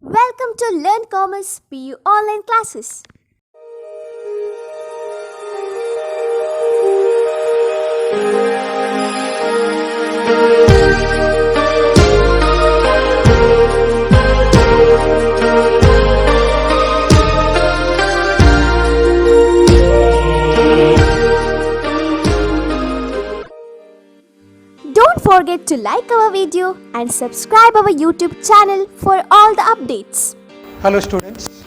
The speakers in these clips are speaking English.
Welcome to Learn Commerce PU online classes. Don't forget to like our video and subscribe our YouTube channel for all the updates. Hello students,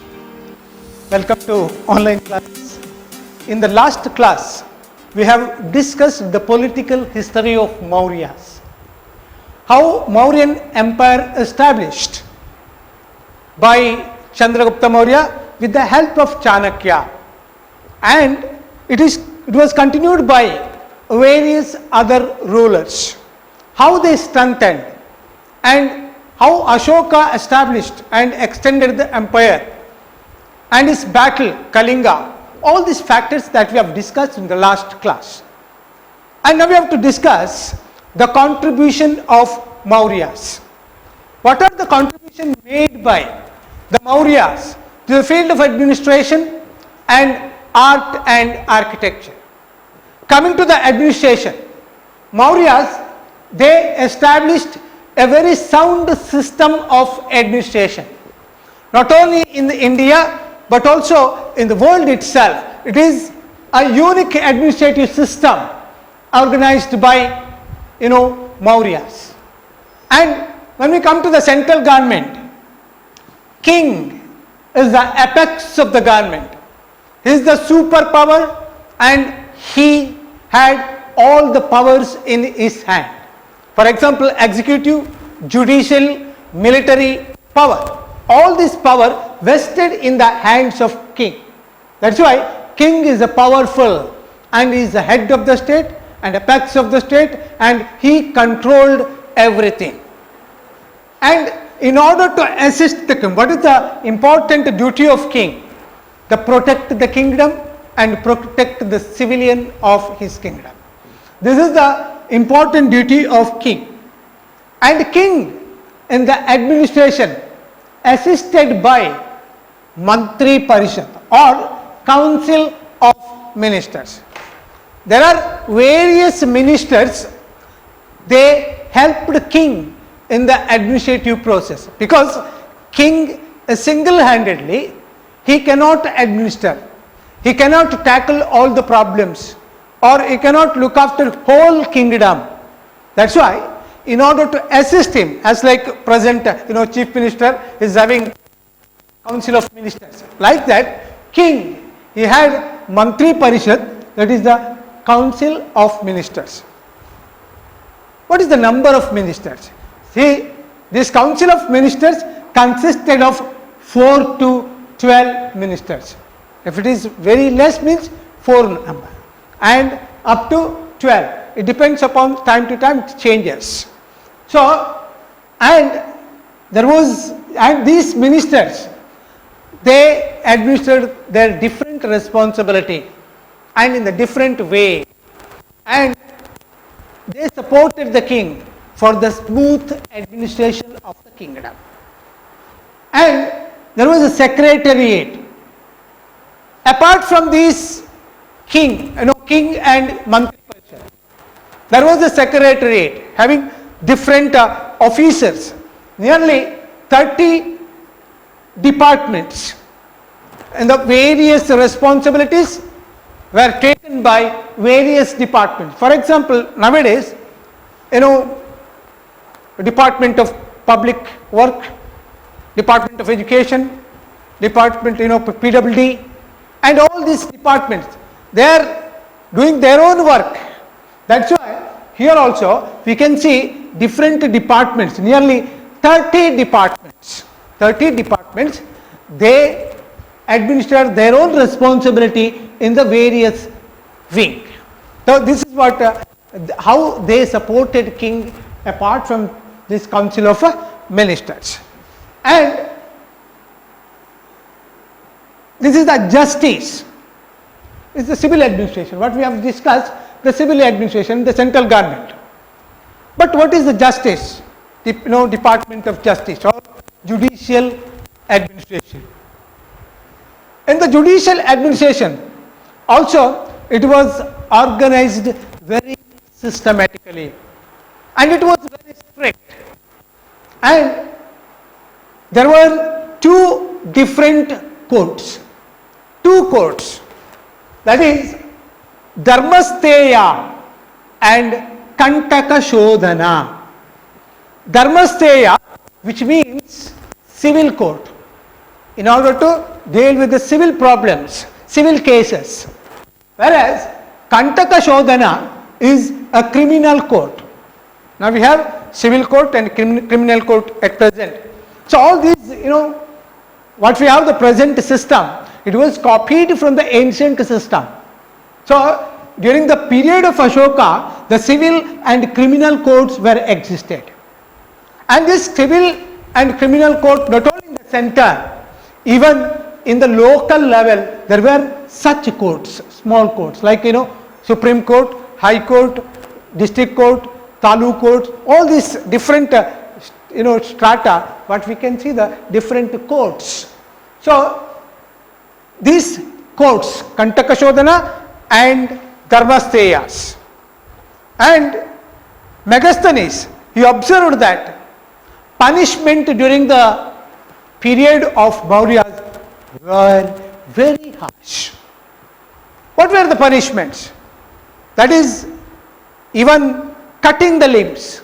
welcome to online class. In the last class, we have discussed the political history of Mauryas. How Mauryan Empire established by Chandragupta Maurya with the help of Chanakya, and it was continued by various other rulers. How they strengthened and how Ashoka established and extended the empire and his battle Kalinga, all these factors that we have discussed in the last class. And now we have to discuss the contribution of Mauryas. What are the contributions made by the Mauryas to the field of administration and art and architecture? Coming to the administration, Mauryas, they established a very sound system of administration, not only in India but also in the world itself. It is a unique administrative system organized by Mauryas. And when we come to the central government, king is the apex of the government. He is the superpower and he had all the powers in his hand. For example, executive, judicial, military power. All this power vested in the hands of king. That's why king is a powerful and is the head of the state and apex of the state, and he controlled everything. And in order to assist the king, what is the important duty of king? To protect the kingdom and protect the civilian of his kingdom. This is the important duty of king. And king in the administration assisted by Mantri Parishad or Council of Ministers. There are various ministers, they helped king in the administrative process, because king single-handedly, he cannot administer, he cannot tackle all the problems, or he cannot look after whole kingdom. That's why in order to assist him, as like present chief minister is having council of ministers, like that king, he had Mantri Parishad, that is the council of ministers. What is the number of ministers? See, this council of ministers consisted of 4 to 12 ministers. If it is very less, means 4 number, and up to 12. It depends upon time to time, it changes. So, and these ministers, they administered their different responsibility and in the different way, and they supported the king for the smooth administration of the kingdom. And there was a secretariat. Apart from these king and Mantri Parishad, there was a secretariat having different officers, nearly 30 departments, and the various responsibilities were taken by various departments. For example, nowadays, Department of Public Work, Department of Education, Department PWD, and all these departments, they are doing their own work. That's why here also we can see different departments, nearly 30 departments. 30 departments, they administer their own responsibility in the various wing. So this is what how they supported king apart from this council of ministers. And this is the justice. It's the civil administration. What we have discussed, the civil administration, the central government. But what is the justice? Department of Justice or Judicial administration. In the judicial administration also it was organized very systematically and it was very strict, and there were two different courts, that is Dharmasteya and Kantaka Shodhana. Dharmasteya, which means civil court, in order to deal with the civil problems, civil cases, whereas Kantaka Shodhana is a criminal court. Now we have civil court and criminal court at present. So all these, what we have the present system, it was copied from the ancient system. So during the period of Ashoka, the civil and criminal courts were existed. And this civil and criminal court, not only in the center, even in the local level, there were such courts, small courts, like Supreme Court, High Court, District Court, Taluk Courts, all these different strata, but we can see the different courts. So these courts, Kantaka Shodhana and Dharmasteyas. And Megasthenes, he observed that punishment during the period of Mauryas were very harsh. What were the punishments? That is, even cutting the limbs,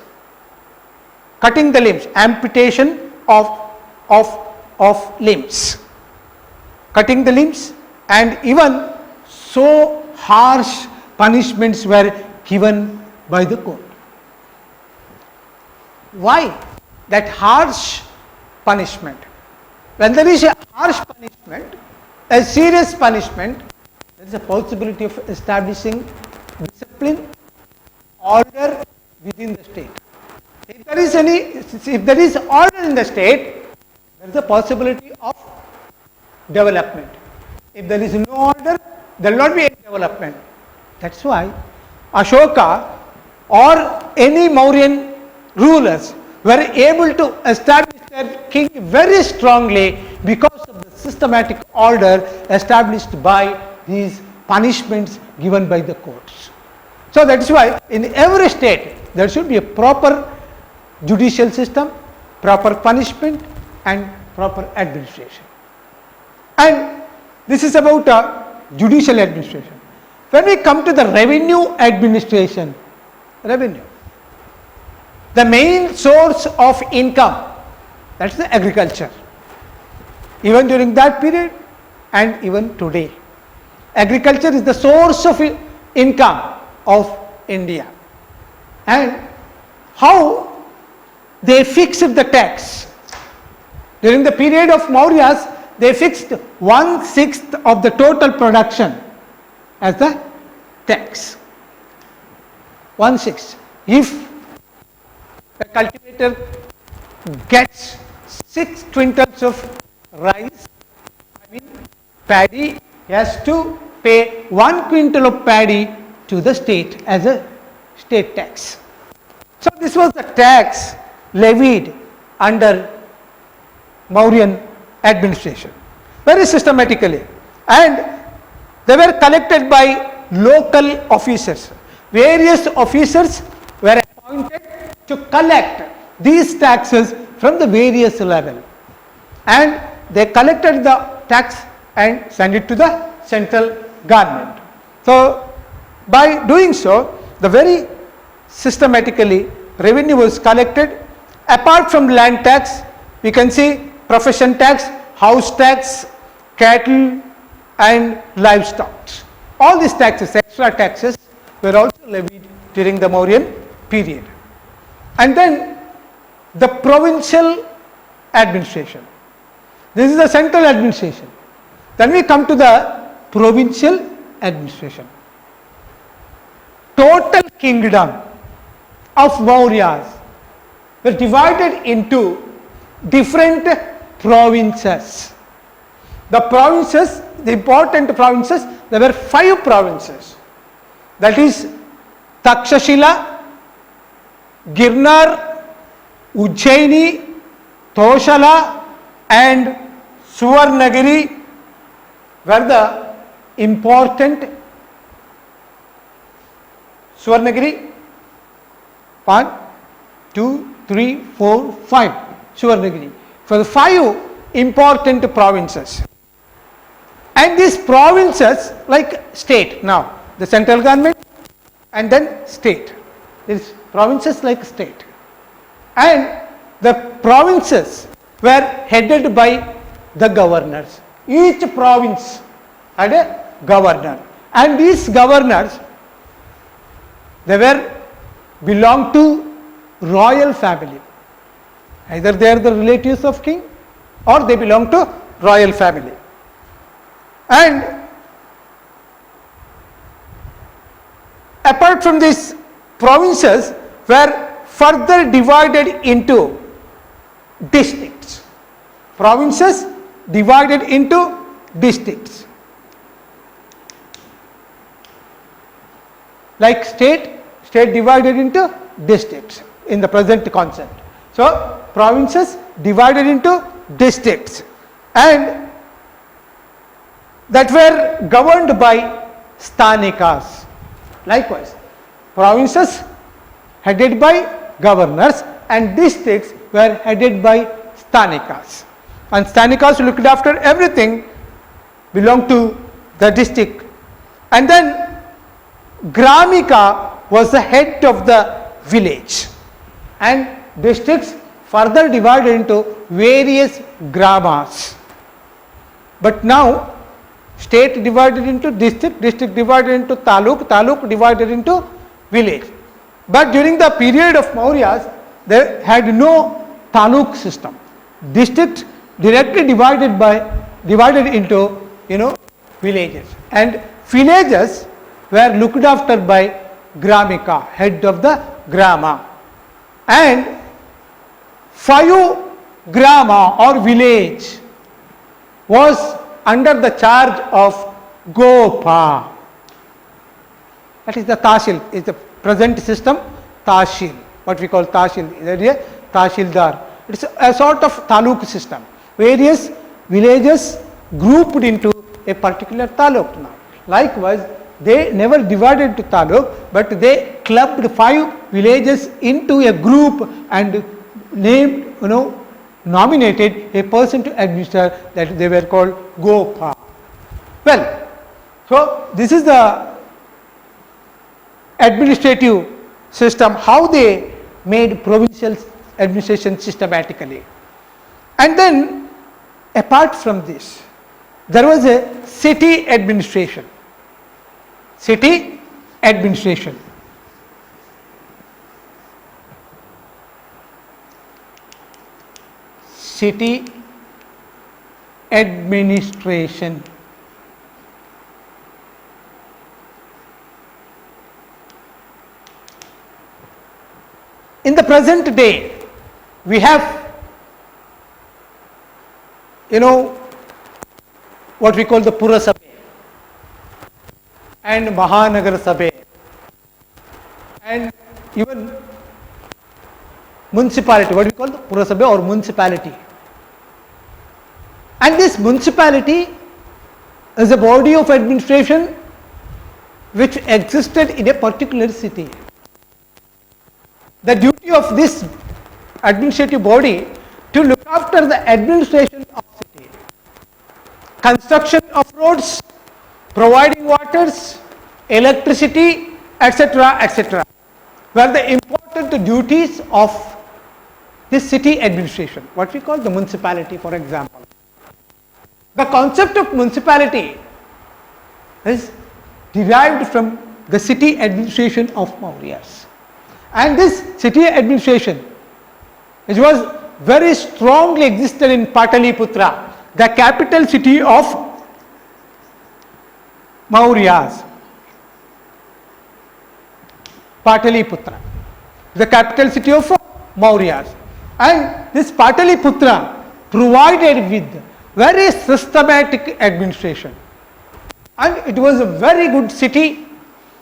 amputation of limbs, cutting the limbs, and even so harsh punishments were given by the court. Why that harsh punishment? When there is a harsh punishment, a serious punishment, there is a possibility of establishing discipline, order within the state. If there is order in the state, there is a possibility of development. If there is no order, there will not be any development. That's why Ashoka or any Mauryan rulers were able to establish their king very strongly because of the systematic order established by these punishments given by the courts. So that is why in every state there should be a proper judicial system, proper punishment and proper administration. And this is about judicial administration. When we come to the revenue administration, the main source of income, that is the agriculture. Even during that period and even today, agriculture is the source of income of India. And how they fixed the tax? During the period of Mauryas, they fixed 1/6 of the total production as the tax. 1/6. If a cultivator gets 6 quintals of rice, paddy, he has to pay 1 quintal of paddy to the state as a state tax. So this was the tax levied under Mauryan administration very systematically, and they were collected by local officers. Various officers were appointed to collect these taxes from the various level, and they collected the tax and sent it to the central government. So by doing so, the very systematically revenue was collected. Apart from land tax, we can see profession tax, house tax, cattle and livestock. All these taxes, extra taxes, were also levied during the Mauryan period. And then the provincial administration. This is the central administration. Then we come to the provincial administration. Total kingdom of Mauryas were divided into different provinces. The provinces, the important provinces, there were 5 provinces. That is Takshashila, Girnar, Ujjaini, Toshala and Suvarnagiri were the important Suvarnagiri 1, 2, 3, 4, 5 Suvarnagiri for the 5 important provinces. And these provinces like state now, the central government and then state. These provinces like state. And the provinces were headed by the governors. Each province had a governor. And these governors, they were belong to royal family. Either they are the relatives of king or they belong to royal family. And apart from these provinces were further divided into districts. Provinces divided into districts. Like state divided into districts in the present concept. So, provinces divided into districts and that were governed by sthanikas. Likewise, provinces headed by governors and districts were headed by sthanikas. And sthanikas looked after everything belonged to the district. And then Gramika was the head of the village, and districts further divided into various gramas. But now state divided into district, district divided into taluk, taluk divided into village. But during the period of Mauryas, they had no taluk system. District directly divided into villages, and villages were looked after by Gramika, head of the grama, and 5 grama or village was under the charge of Gopa. That is the Tahsil, is the present system Tahsil, what we call Tahsil, that is a Tahsildar. It is a sort of taluk system, various villages grouped into a particular taluk now. Likewise, they never divided to taluk, but they clubbed 5 villages into a group and named, nominated a person to administer, that they were called Gopa. Well, so this is the administrative system, how they made provincial administration systematically. And then apart from this, there was a city administration. City administration. City administration. In the present day, we have, what we call the Purasabha and Mahanagar Sabha and even municipality, what we call the Purasabha or municipality. And this municipality is a body of administration which existed in a particular city. The duty of this administrative body to look after the administration of city, construction of roads, providing waters, electricity, etc., etc., were the important duties of this city administration, what we call the municipality, for example. The concept of municipality is derived from the city administration of Mauryas. And this city administration, which was very strongly existed in Pataliputra, the capital city of Mauryas. Pataliputra, the capital city of Mauryas. And this Pataliputra provided with very systematic administration. And it was a very good city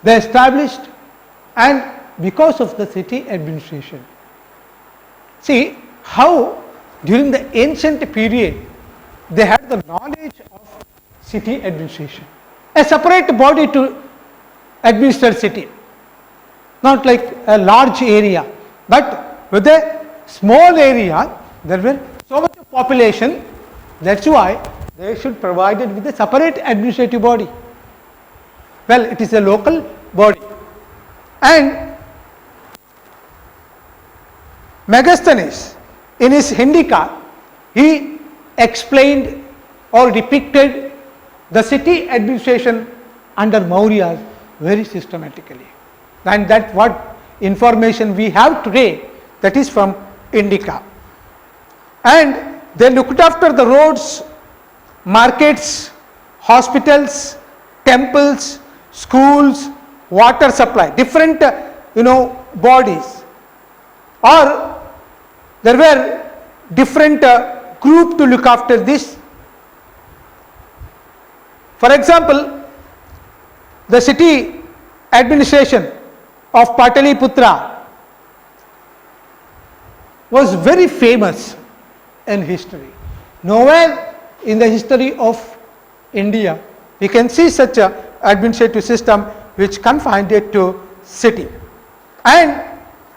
they established, and because of the city administration. See how during the ancient period they had the knowledge of city administration, a separate body to administer city, not like a large area, but with a small area there were so much of population, that's why they should provide it with a separate administrative body. Well, it is a local body, and Megasthenes in his Hindica, he explained or depicted the city administration under Mauryas very systematically, and that what information we have today, that is from Indica. And they looked after the roads, markets, hospitals, temples, schools, water supply, different bodies, or there were different group to look after this. For example, the city administration of Pataliputra was very famous in history. Nowhere in the history of India we can see such a administrative system which confined it to city. And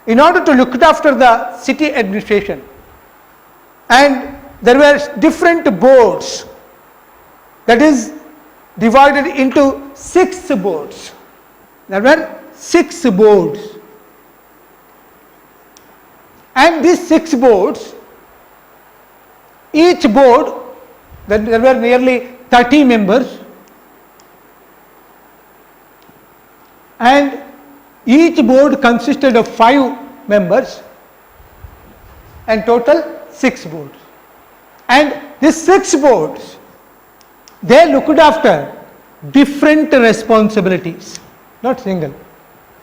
in order to look after the city administration, and there were different boards, that is divided into 6 boards. There were 6 boards, and these 6 boards, each board, there were nearly 30 members, and each board consisted of 5 members, and total 6 boards. And these 6 boards, they looked after different responsibilities, not single.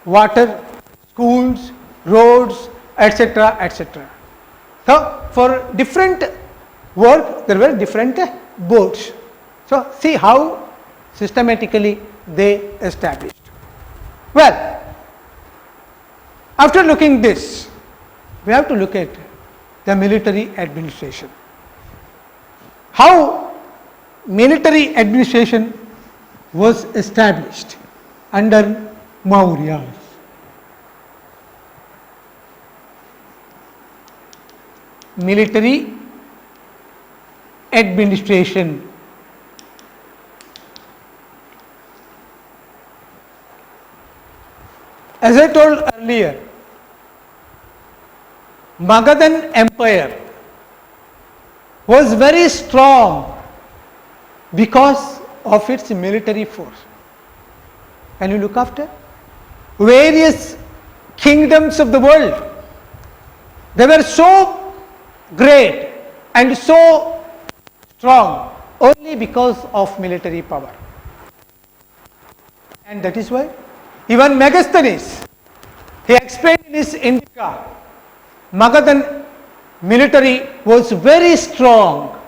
Water, schools, roads, etc., etc. So, for different work there were different boards. So, see how systematically they established. Well, after looking this, we have to look at the military administration. How military administration was established under Mauryas. Military administration. As I told earlier, Magadhan Empire was very strong because of its military force. Can you look after various kingdoms of the world? They were so great and so strong only because of military power. And that is why even Megasthenes, he explained in his Indica, Magadhan military was very strong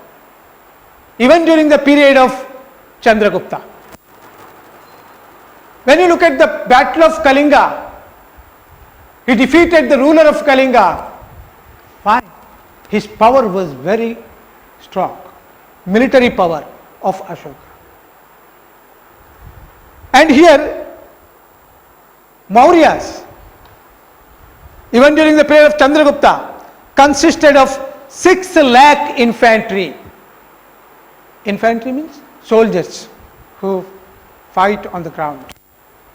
even during the period of Chandragupta. When you look at the Battle of Kalinga, he defeated the ruler of Kalinga. Fine. His power was very strong, military power of Ashoka. And here, Mauryas, even during the period of Chandragupta, consisted of 6 lakh infantry. Infantry means soldiers who fight on the ground.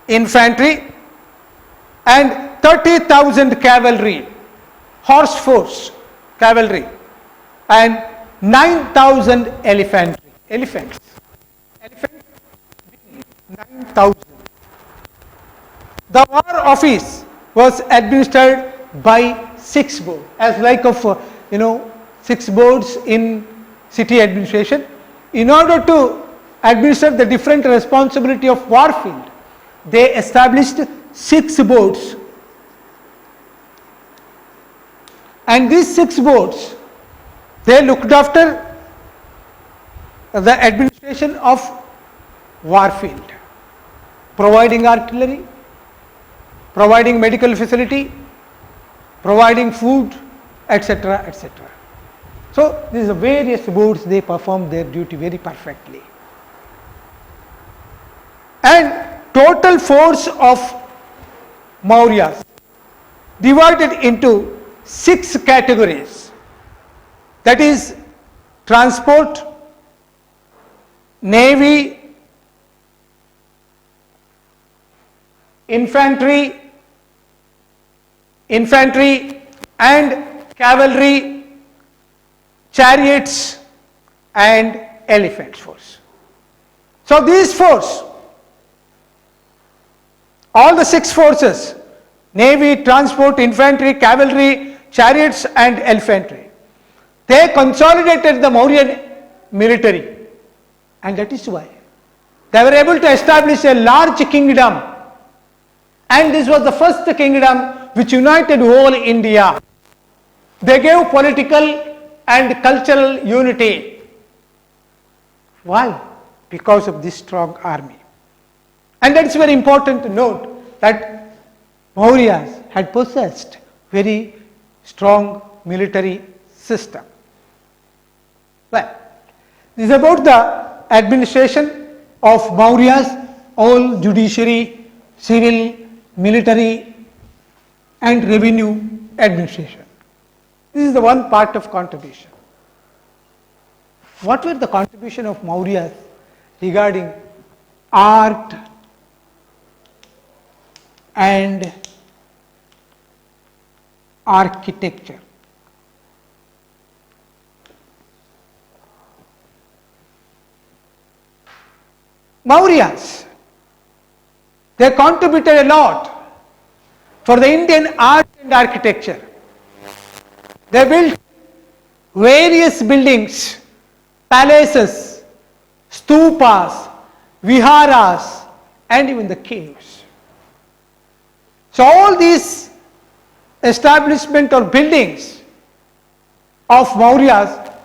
Infantry and 30,000 cavalry, horse force cavalry, and 9,000 elephants. 9,000. The war office was administered by 6 boards, as like of 6 boards in city administration. In order to administer the different responsibility of war field, they established 6 boards, and these 6 boards, they looked after the administration of war field, providing artillery, providing medical facility, providing food, etc., etc. So, these are various boards, they perform their duty very perfectly. And total force of Mauryas divided into 6 categories, that is transport, navy, infantry and cavalry, chariots and elephant force. So these force, all the 6 forces, navy, transport, infantry, cavalry, chariots and elephantry, they consolidated the Mauryan military, and that is why they were able to establish a large kingdom, and this was the first kingdom which united whole India. They gave political and cultural unity. Why? Because of this strong army. And that is very important to note that Mauryas had possessed very strong military system. Well, this is about the administration of Mauryas, all judiciary, civil, military and revenue administration. This is the one part of contribution. What were the contribution of Mauryas regarding art and architecture? Mauryas, they contributed a lot for the Indian art and architecture. They built various buildings, palaces, stupas, viharas and even the caves. So all these establishment or buildings of Mauryas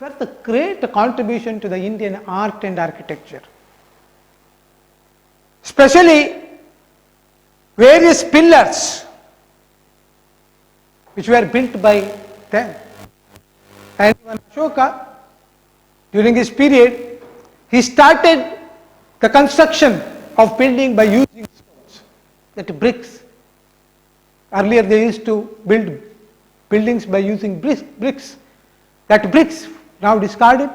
were the great contribution to the Indian art and architecture. Especially various pillars which were built by them. And even Ashoka, during his period, he started the construction of building by using stones, that bricks. Earlier they used to build buildings by using bricks. That bricks now discarded,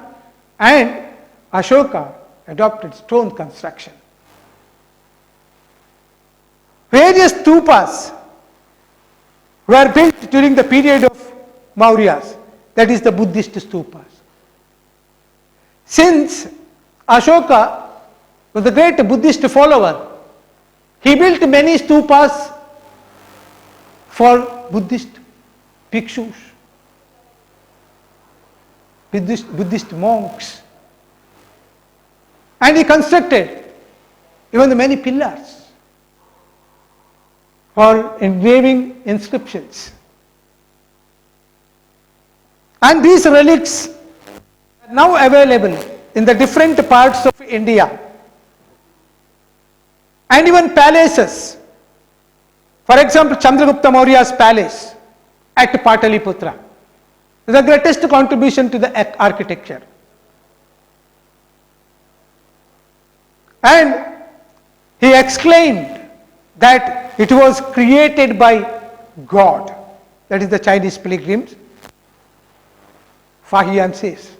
and Ashoka adopted stone construction. Various stupas were built during the period of Mauryas, that is the Buddhist stupas. Since Ashoka was a great Buddhist follower, he built many stupas for Buddhist bhikshus, Buddhist monks, and he constructed even the many pillars for engraving inscriptions. And these relics are now available in the different parts of India. And even palaces. For example, Chandragupta Maurya's palace at Pataliputra is the greatest contribution to the architecture. And he exclaimed that it was created by God. That is the Chinese pilgrims. Fahian says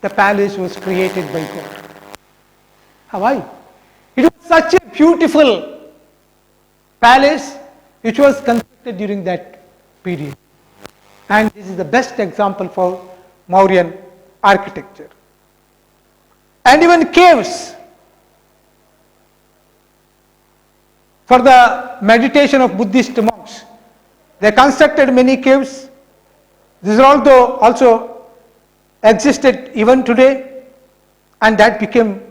the palace was created by God. Why? It was such a beautiful palace which was constructed during that period. And this is the best example for Mauryan architecture. And even caves. For the meditation of Buddhist monks, they constructed many caves. These are also existed even today, and that became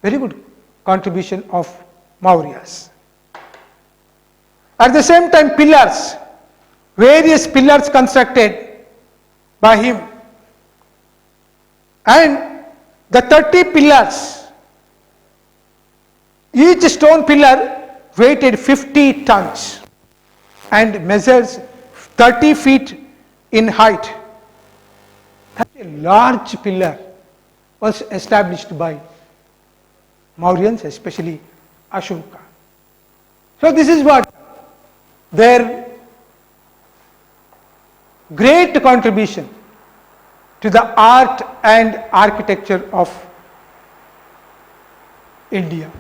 very good contribution of Mauryas. At the same time, pillars, various pillars constructed by him, and the 30 pillars, each stone pillar weighted 50 tons and measures 30 feet in height. large pillar was established by Mauryans, especially Ashoka. So this is what their great contribution to the art and architecture of India.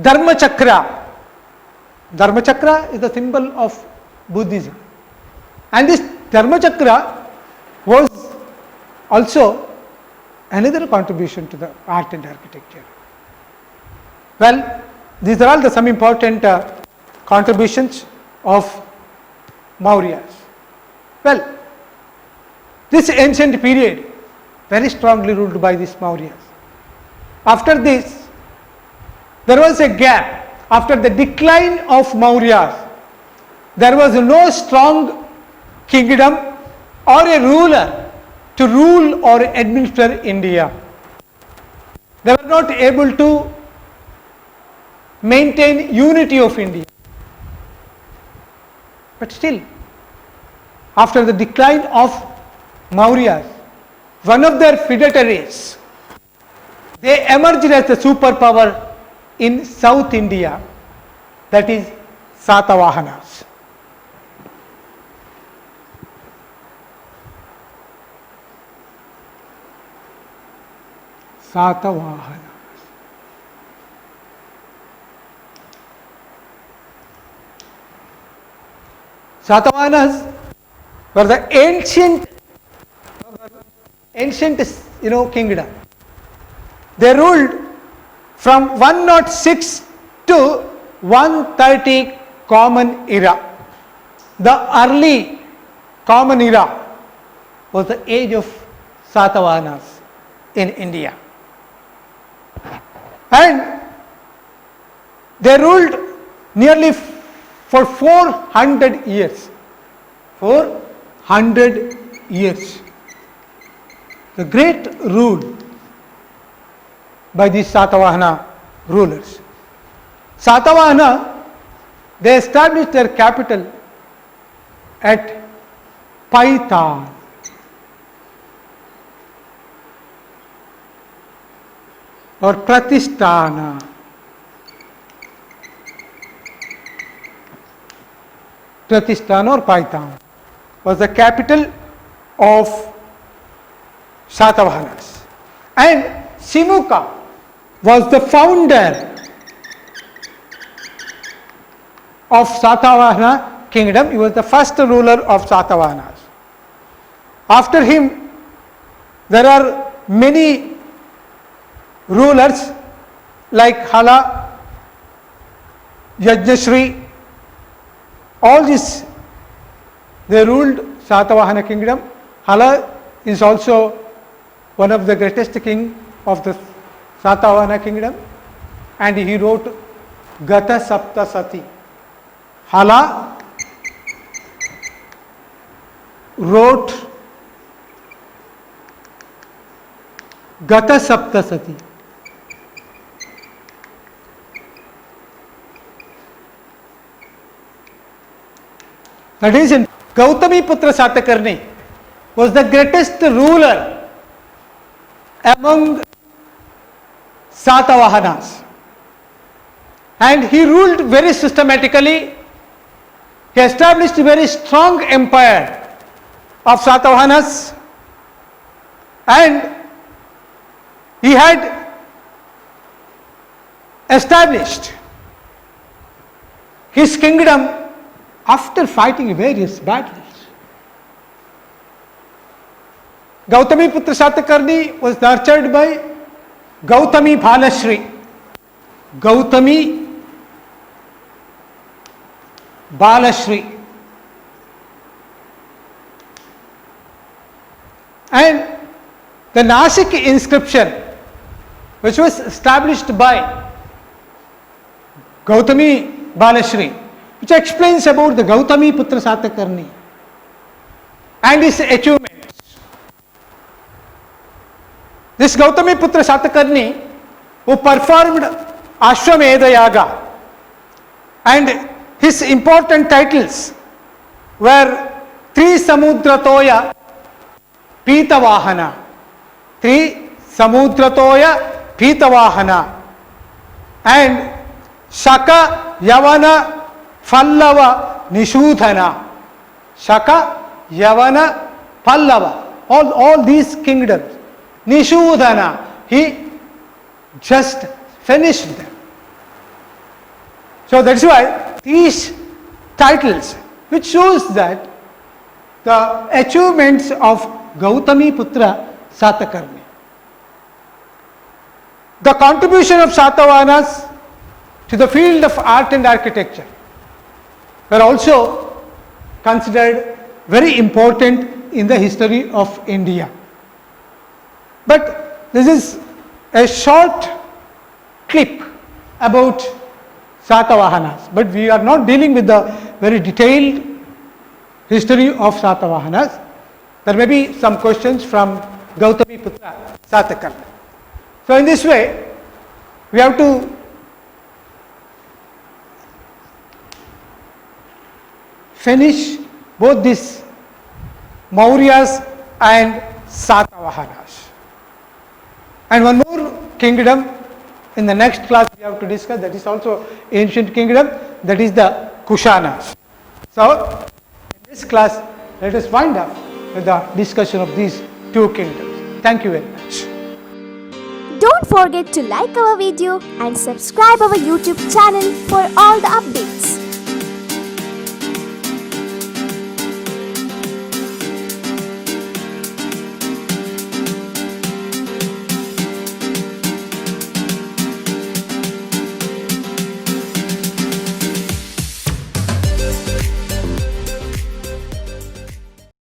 Dharma Chakra. Dharma Chakra is the symbol of Buddhism. And this Dharma Chakra was also another contribution to the art and architecture. Well, these are all some important contributions of Mauryas. Well, this ancient period very strongly ruled by these Mauryas. After this, there was a gap. After the decline of Mauryas, there was no strong kingdom or a ruler to rule or administer India. They were not able to maintain unity of India. But still, after the decline of Mauryas, one of their feudatories, they emerged as a superpower in South India, that is Satavahanas. Satavahanas. Satavahanas were the ancient kingdom. They ruled from 106 to 130 Common Era. The early Common Era was the age of Satavahanas in India. And they ruled nearly for 400 years. 400 years. The great rule by these Satavahana rulers. Satavahana, they established their capital at Paitan. Or Pratisthana. Pratisthana or Paitan was the capital of Satavahanas. And Simuka was the founder of Satavahana kingdom. He was the first ruler of Satavahanas. After him, there are many rulers like Hala, Yajnashri, all these, they ruled Satavahana kingdom. Hala is also one of the greatest king of the Satavahana kingdom, and he wrote Gata Saptasati. Hala wrote Gata Saptasati. That is, Gautami Putra Satakarni was the greatest ruler among Satavahanas, and he ruled very systematically. He established a very strong empire of Satavahanas, and he had established his kingdom after fighting various battles. Gautami Putra Satakarni was nurtured by Gautami Balashri. Gautami Balashri. And the Nasik inscription, which was established by Gautami Balashri, which explains about the Gautami Putra Satakarni and his achievements. This Gautami Putra Satakarni, who performed Ashwamedha Yaga, and his important titles were Tri Samudra Toya, Pitavahana. 3. Samudratoya Pitavahana. And Shaka Yavana Pallava Nishudhana. Shaka Yavana Pallava. All these kingdoms. Nishudhana. He just finished them. So that's why these titles, which shows that the achievements of Gautami Putra Satakarni. The contribution of Satavahanas to the field of art and architecture were also considered very important in the history of India. But this is a short clip about Satavahanas, but we are not dealing with the very detailed history of Satavahanas. There may be some questions from Gautami Putra Satakarni. So in this way, we have to finish both these Mauryas and Satavahanas. And one more kingdom in the next class we have to discuss, that is also ancient kingdom, that is the Kushanas. So in this class, let us wind up with the discussion of these two kingdoms. Thank you very much. Don't forget to like our video and subscribe our YouTube channel for all the